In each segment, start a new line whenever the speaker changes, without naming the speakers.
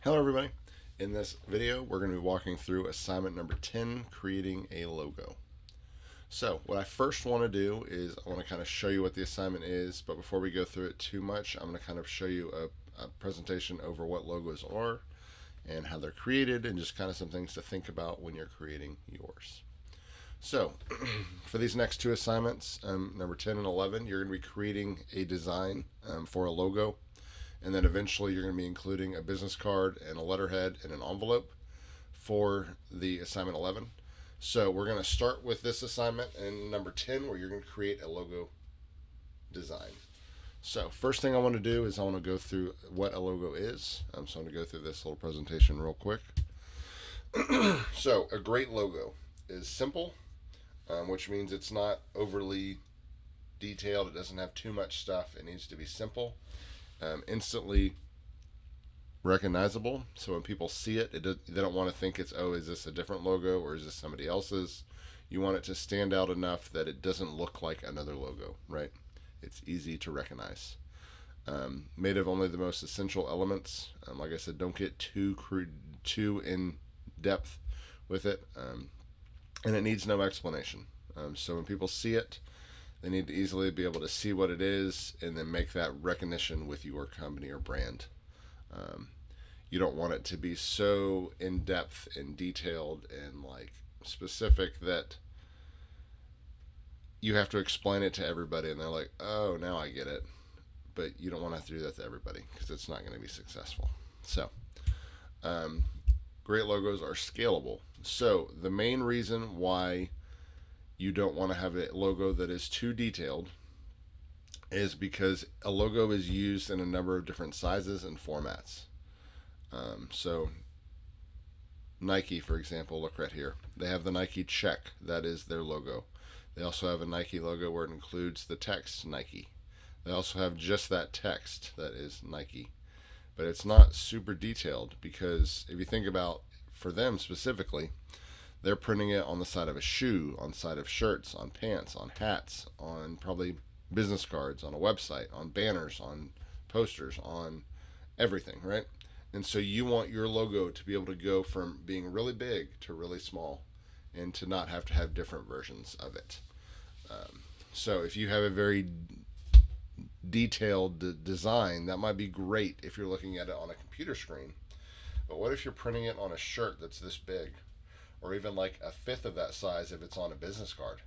Hello everybody. In this video, we're going to be walking through assignment number 10, creating a logo. So what I first want to do is I want to kind of show you what the assignment is, but before we go through it too much, I'm going to kind of show you a presentation over what logos are and how they're created and just kind of some things to think about when you're creating yours. So for these next two assignments, number 10 and 11, you're going to be creating a design for a logo. And then eventually you're going to be including a business card and a letterhead and an envelope for the assignment 11. So we're going to start with this assignment in number 10 where you're going to create a logo design. So first thing I want to do is I want to go through what a logo is. So I'm going to go through this little presentation real quick. So a great logo is simple, which means it's not overly detailed. It doesn't have too much stuff. It needs to be simple. Instantly recognizable. So when people see it, they don't want to think it's, oh, is this a different logo or is this somebody else's? You want it to stand out enough that it doesn't look like another logo, right? It's easy to recognize. Made of only the most essential elements. Like I said, don't get too in depth with it. And it needs no explanation. So when people see it, they need to easily be able to see what it is and then make that recognition with your company or brand. You don't want it to be so in depth and detailed and like specific that you have to explain it to everybody and they're like, oh, now I get it. But you don't want to have to do that to everybody because it's not going to be successful. So, great logos are scalable. So the main reason why you don't want to have a logo that is too detailed is because a logo is used in a number of different sizes and formats. So Nike, for example, look right here. They have the Nike check. That is their logo. They also have a Nike logo where it includes the text Nike. They also have just that text that is Nike. But it's not super detailed because if you think about, for them specifically, they're printing it on the side of a shoe, on the side of shirts, on pants, on hats, on probably business cards, on a website, on banners, on posters, on everything, right? And so you want your logo to be able to go from being really big to really small and to not have to have different versions of it. So if you have a very detailed design, that might be great if you're looking at it on a computer screen. But what if you're printing it on a shirt that's this big? Or even like a fifth of that size if it's on a business card?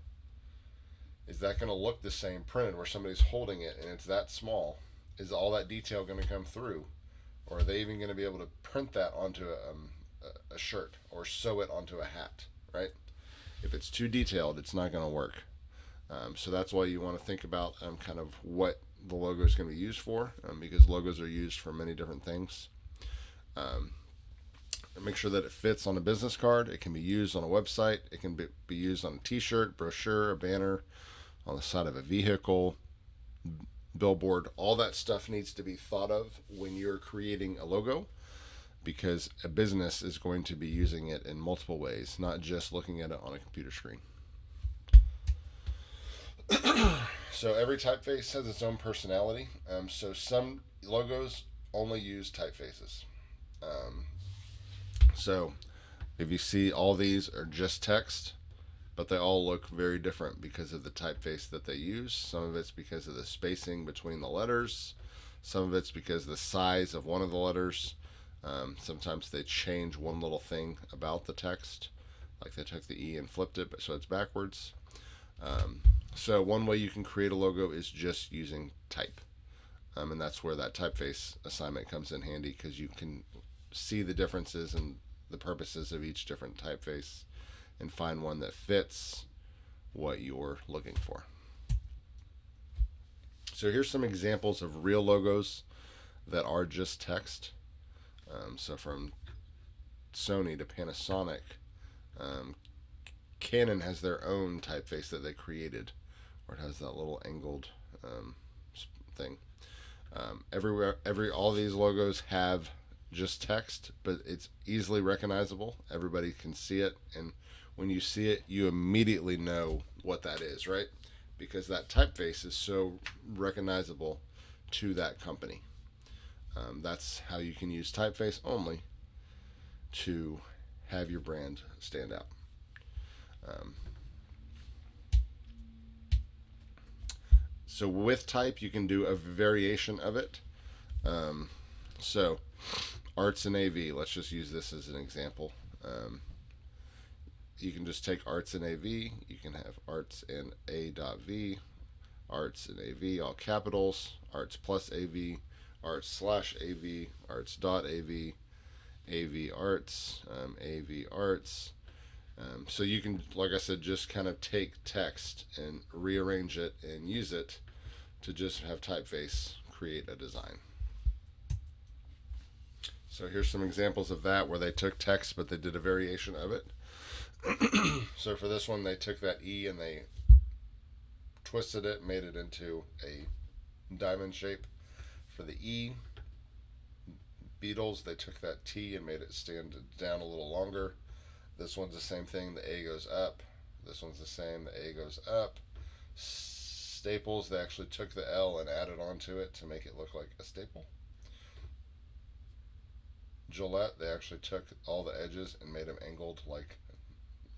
Is that going to look the same printed where somebody's holding it and it's that small? Is all that detail going to come through? Or are they even going to be able to print that onto a shirt or sew it onto a hat, right? If it's too detailed, it's not going to work. So that's why you want to think about kind of what the logo is going to be used for, because logos are used for many different things. Make sure that it fits on a business card. It can be used on a website. It can be used on a t-shirt, brochure, a banner, on the side of a vehicle, billboard. All that stuff needs to be thought of when you're creating a logo because a business is going to be using it in multiple ways, not just looking at it on a computer screen. So every typeface has its own personality. So some logos only use typefaces. So if you see all these are just text, but they all look very different because of the typeface that they use. Some of it's because of the spacing between the letters. Some of it's because of the size of one of the letters. Sometimes they change one little thing about the text, like they took the E and flipped it, so it's backwards. So one way you can create a logo is just using type. And that's where that typeface assignment comes in handy because you can see the differences and the purposes of each different typeface and find one that fits what you're looking for. So here's some examples of real logos that are just text. So from Sony to Panasonic, Canon has their own typeface that they created, where it has that little angled thing. All these logos have just text, but it's easily recognizable. Everybody can see it, and when you see it, you immediately know what that is, right? Because that typeface is so recognizable to that company. That's how you can use typeface only to have your brand stand out. So with type, you can do a variation of it. So arts and AV, let's just use this as an example. You can just take arts and AV. You can have arts and A.V, arts and AV, all capitals, arts plus AV, arts slash AV, arts dot AV, AV arts, AV arts. So you can, like I said, just kind of take text and rearrange it and use it to just have typeface create a design. So here's some examples of that where they took text but they did a variation of it. So for this one, they took that E and they twisted it, made it into a diamond shape. For the E, Beatles, they took that T and made it stand down a little longer. This one's the same thing, the A goes up. This one's the same, the A goes up. Staples, they actually took the L and added onto it to make it look like a staple. Gillette, they actually took all the edges and made them angled like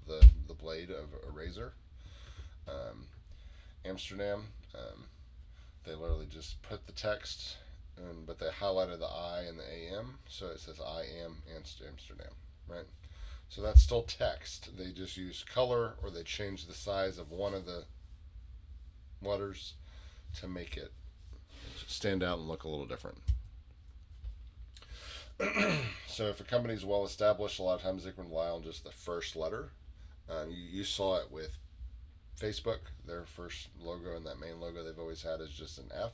the blade of a razor. Amsterdam, they literally just put the text in, but they highlighted the I and the AM, so it says I am Amsterdam, right? So that's still text. They just use color, or they change the size of one of the letters to make it stand out and look a little different. So if a company is well established, a lot of times they can rely on just the first letter. You saw it with Facebook. Their first logo and that main logo they've always had is just an F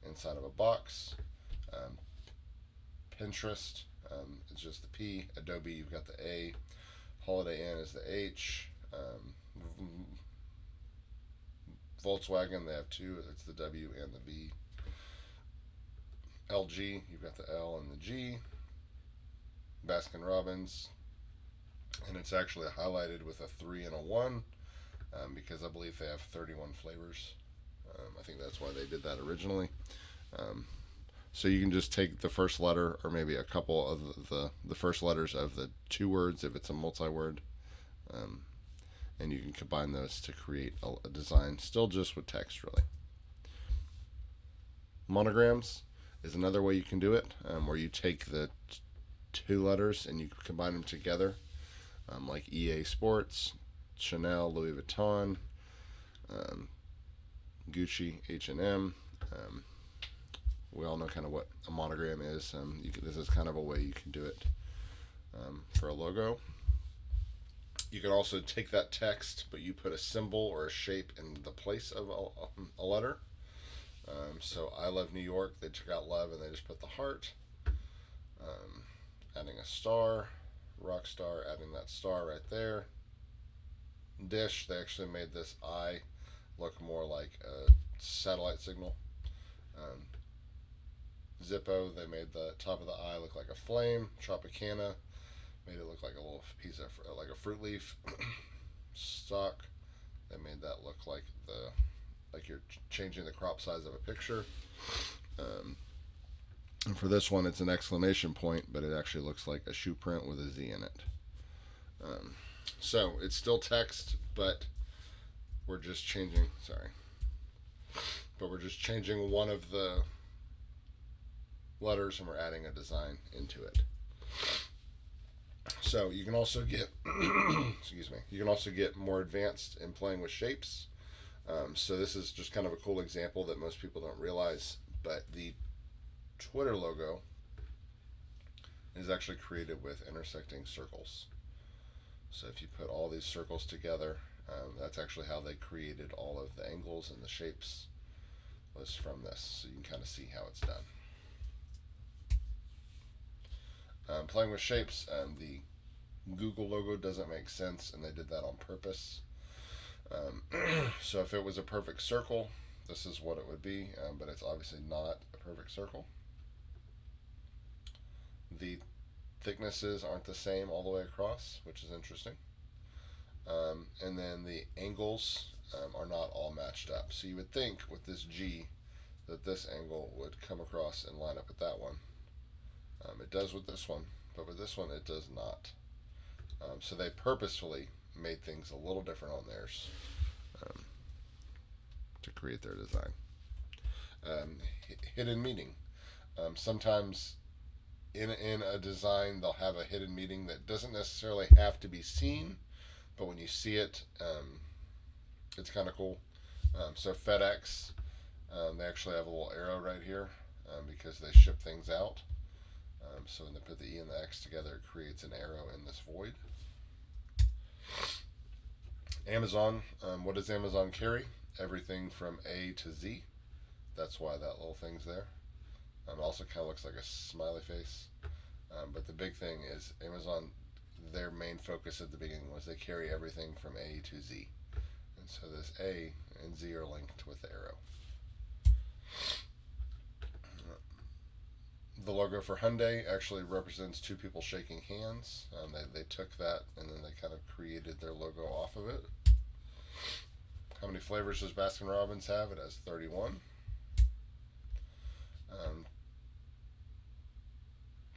inside of a box. Pinterest, it's just the P. Adobe, you've got the A. Holiday Inn is the H. Volkswagen, they have two. It's the W and the V. LG, you've got the L and the G. Baskin Robbins, and it's actually highlighted with a 3 and a 1 because I believe they have 31 flavors. I think that's why they did that originally. So you can just take the first letter, or maybe a couple of the first letters of the two words if it's a multi-word, and you can combine those to create a design, still just with text, really. Monograms is another way you can do it, where you take the two letters and you combine them together, like EA Sports, Chanel, Louis Vuitton, Gucci, H&M. We all know kind of what a monogram is. This is kind of a way you can do it for a logo. You can also take that text, but you put a symbol or a shape in the place of a letter. So I love New York, they took out love and they just put the heart. Adding a star. Rockstar, adding that star right there. Dish, they actually made this I look more like a satellite signal. Zippo, they made the top of the I look like a flame. Tropicana made it look like a little piece of like a fruit leaf. Stock, they made that look like you're changing the crop size of a picture. And for this one, it's an exclamation point, but it actually looks like a shoe print with a Z in it. So it's still text, but we're just changing. We're just changing one of the letters and we're adding a design into it. So you can also get, excuse me, you can also get more advanced in playing with shapes. So this is just kind of a cool example that most people don't realize, but the Twitter logo is actually created with intersecting circles. So if you put all these circles together, that's actually how they created all of the angles and the shapes, was from this. So you can kind of see how it's done. Playing with shapes, the Google logo doesn't make sense, and they did that on purpose. So if it was a perfect circle, this is what it would be, but it's obviously not a perfect circle. The thicknesses aren't the same all the way across, which is interesting. And then the angles are not all matched up. So you would think with this G that this angle would come across and line up with that one. It does with this one, but with this one it does not. So they purposefully made things a little different on theirs um, to create their design. Hidden meaning. Sometimes in a design they'll have a hidden meaning that doesn't necessarily have to be seen, but when you see it, it's kind of cool. So FedEx, they actually have a little arrow right here because they ship things out. So when they put the E and the X together, it creates an arrow in this void. Amazon, what does Amazon carry? Everything from A to Z. That's why that little thing's there. Also kind of looks like a smiley face. But the big thing is Amazon, their main focus at the beginning was they carry everything from A to Z. And so this A and Z are linked with the arrow. The logo for Hyundai actually represents two people shaking hands. They took that and then they kind of created their logo off of it. How many flavors does Baskin Robbins have? It has 31.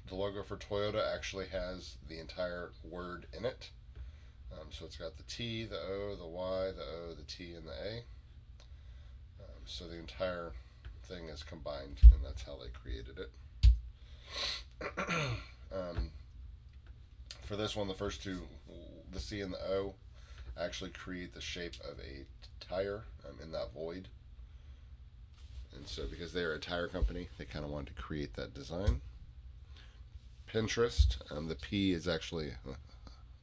The logo for Toyota actually has the entire word in it. So it's got the T, the O, the Y, the O, the T, and the A. So the entire thing is combined, and that's how they created it. For this one, the first two, the C and the O, actually create the shape of a tire in that void. And so because they're a tire company, they kind of wanted to create that design. Pinterest, the P is actually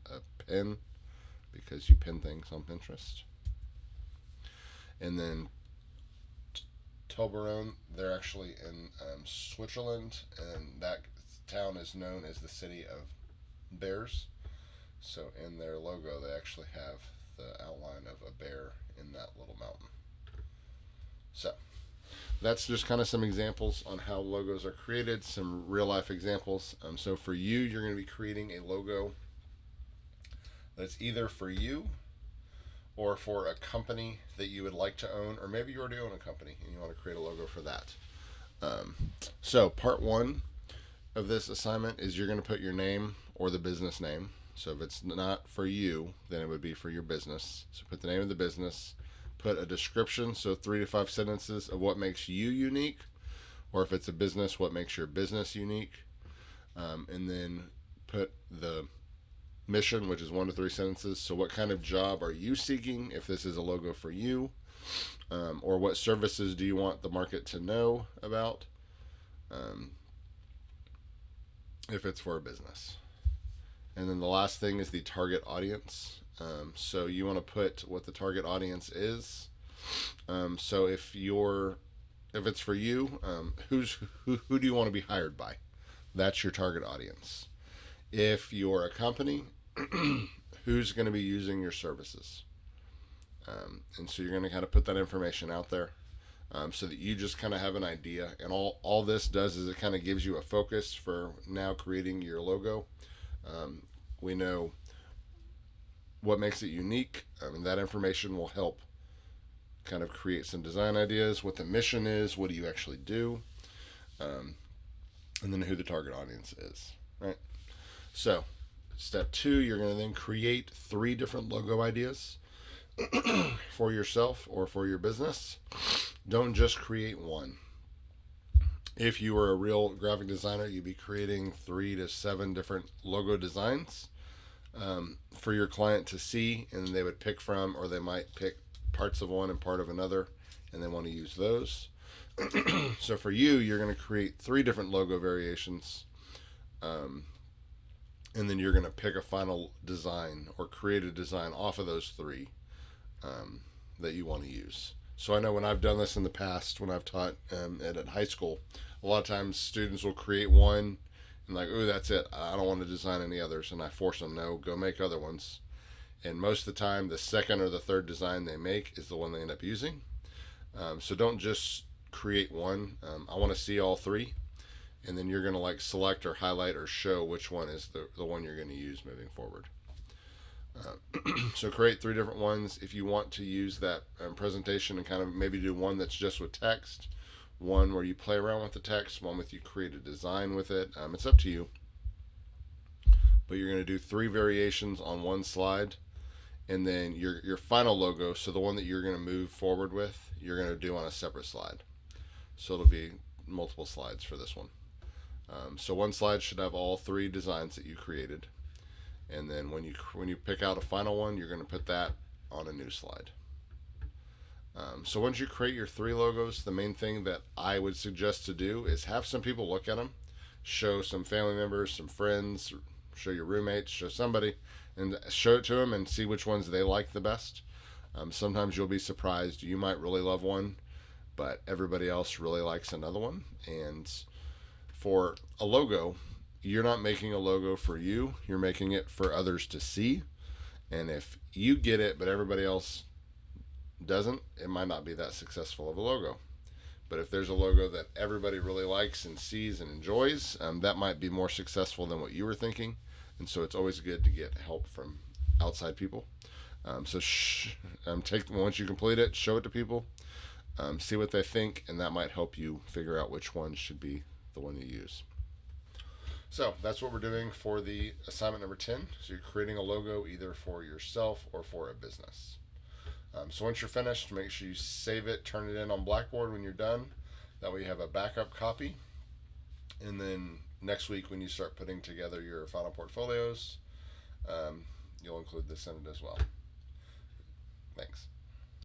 a pin because you pin things on Pinterest. And then Toblerone, they're actually in Switzerland, and that town is known as the city of bears. So in their logo, they actually have the outline of a bear in that little mountain. So that's just kind of some examples on how logos are created, some real life examples. So for you, you're going to be creating a logo that's either for you or for a company that you would like to own, or maybe you already own a company and you want to create a logo for that. So part one of this assignment is you're going to put your name or the business name. So if it's not for you, then it would be for your business. So put the name of the business, put a description, so 3 to 5 sentences of what makes you unique, or if it's a business, what makes your business unique, and then put the mission, which is 1 to 3 sentences. So what kind of job are you seeking if this is a logo for you, or what services do you want the market to know about if it's for a business. And then the last thing is the target audience. So you want to put what the target audience is. So if it's for you, who do you want to be hired by? That's your target audience. If you're a company, who's going to be using your services? And so you're going to kind of put that information out there so that you just kind of have an idea. And all this does is it kind of gives you a focus for now creating your logo. We know what makes it unique. That information will help kind of create some design ideas, what the mission is, what do you actually do, and then who the target audience is, right? So step 2, you're going to then create 3 different logo ideas for yourself or for your business. Don't just create one. If you were a real graphic designer, you'd be creating 3 to 7 different logo designs for your client to see, and they would pick from, or they might pick parts of one and part of another, and they want to use those. So for you, you're going to create 3 different logo variations, and then you're going to pick a final design or create a design off of those 3 that you want to use. So I know when I've done this in the past, when I've taught at high school, a lot of times students will create one and like, oh, that's it. I don't want to design any others. And I force them, no, go make other ones. And most of the time, the second or the third design they make is the one they end up using. So don't just create one. I want to see all 3. And then you're going to like select or highlight or show which one is the one you're going to use moving forward. So create 3 different ones. If you want to use that presentation and kind of maybe do one that's just with text, one where you play around with the text, one with you create a design with it. It's up to you. But you're going to do 3 variations on one slide, and then your final logo, so the one that you're going to move forward with, you're going to do on a separate slide. So it'll be multiple slides for this one. So one slide should have all 3 designs that you created, and then when you pick out a final one, you're going to put that on a new slide. So once you create your 3 logos, the main thing that I would suggest to do is have some people look at them, show some family members, some friends, show your roommates, show somebody, and show it to them and see which ones they like the best. Sometimes you'll be surprised. You might really love one, but everybody else really likes another one. And for a logo, you're not making a logo for you, you're making it for others to see. And if you get it but everybody else doesn't, it might not be that successful of a logo. But if there's a logo that everybody really likes and sees and enjoys, that might be more successful than what you were thinking. And so it's always good to get help from outside people. Once you complete it, show it to people, see what they think, and that might help you figure out which one should be the one you use. So that's what we're doing for the assignment number 10. So you're creating a logo either for yourself or for a business. So once you're finished, make sure you save it, turn it in on Blackboard when you're done. That way you have a backup copy. And then next week when you start putting together your final portfolios, you'll include this in it as well. Thanks.